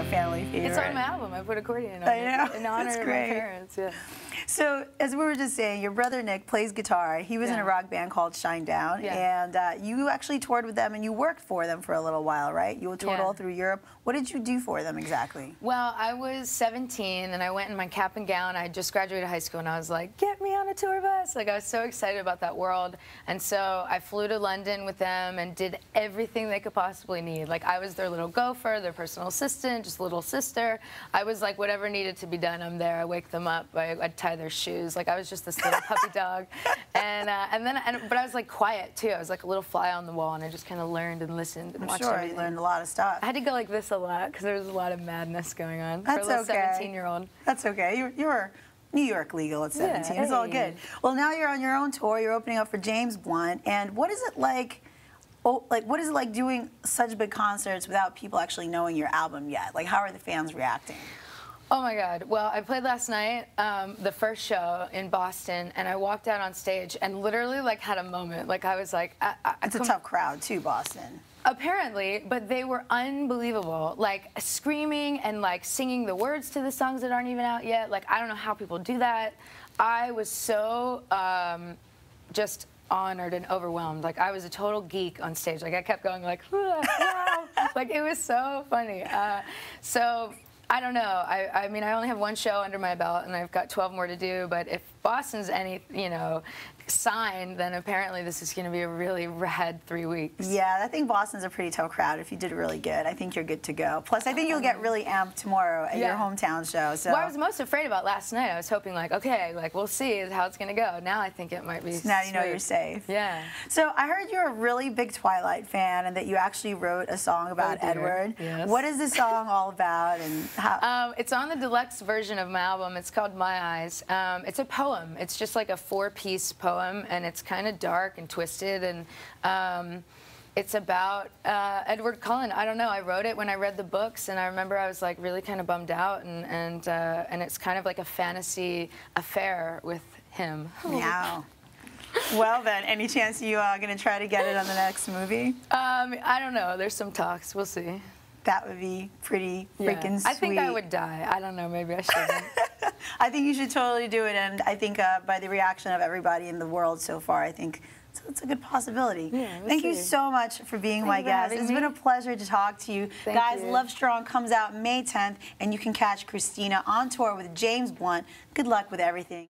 a family favorite. It's on my album. I put accordion on I know. it in honor of my parents. Yeah. So, as we were just saying, your brother Nick plays guitar. He was in a rock band called Shinedown, and you actually toured with them, and you worked for them for a little while, right? You toured all through Europe. What did you do for them exactly? Well, I was 17, and I went in my cap and gown. I had just graduated high school, and I was like, get me on a tour bus. Like, I was so excited about that world. And so I flew to London with them and did everything they could possibly need. Like, I was their little gopher, their personal assistant, just little sister. I was like, whatever needed to be done, I'm there. I wake them up. I'd tie their shoes. Like, I was just this little puppy dog. But I was like quiet too. I was like a little fly on the wall, and I just kind of learned and listened and watched everything. You learned a lot of stuff. I had to go like this a lot because there was a lot of madness going on. That's for a little okay. 17-year-old. That's okay. You were New York legal at 17. It's all good. Well, now you're on your own tour. You're opening up for James Blunt. And what is it like? What is it like doing such big concerts without people actually knowing your album yet? Like, how are the fans reacting? Oh my God. Well, I played last night, the first show in Boston, and I walked out on stage and literally like had a moment. Like, I was like, it's a tough crowd too, Boston. Apparently, but they were unbelievable. Like, screaming and like singing the words to the songs that aren't even out yet. Like, I don't know how people do that. I was so just honored and overwhelmed. Like, I was a total geek on stage. Like, I kept going like, wow. Like, it was so funny. So I don't know. I mean, I only have one show under my belt, and I've got 12 more to do. But if Boston's any, sign, then apparently this is going to be a really rad 3 weeks. Yeah, I think Boston's a pretty tough crowd. If you did really good, I think you're good to go. Plus, I think you'll get really amped tomorrow at your hometown show. So. What I was most afraid about last night, I was hoping like, okay, like we'll see how it's going to go. Now I think it might be. So now you know you're safe. Yeah. So I heard you're a really big Twilight fan, and that you actually wrote a song about Edward. Yes. What is this song all about, and how? It's on the deluxe version of my album. It's called My Eyes. It's a poem. It's just like a 4-piece poem, and it's kind of dark and twisted, and it's about Edward Cullen. I don't know. I wrote it when I read the books, and I remember I was like really kind of bummed out, and it's kind of like a fantasy affair with him. Wow. Well then, any chance you are going to try to get it on the next movie? I don't know. There's some talks. We'll see. That would be pretty freaking sweet. I think I would die. I don't know. Maybe I shouldn't. I think you should totally do it, and I think by the reaction of everybody in the world so far, I think it's a good possibility. Yeah, Thank you so much for being my guest. It's been a pleasure to talk to you. Guys, Love Strong comes out May 10th, and you can catch Christina on tour with James Blunt. Good luck with everything.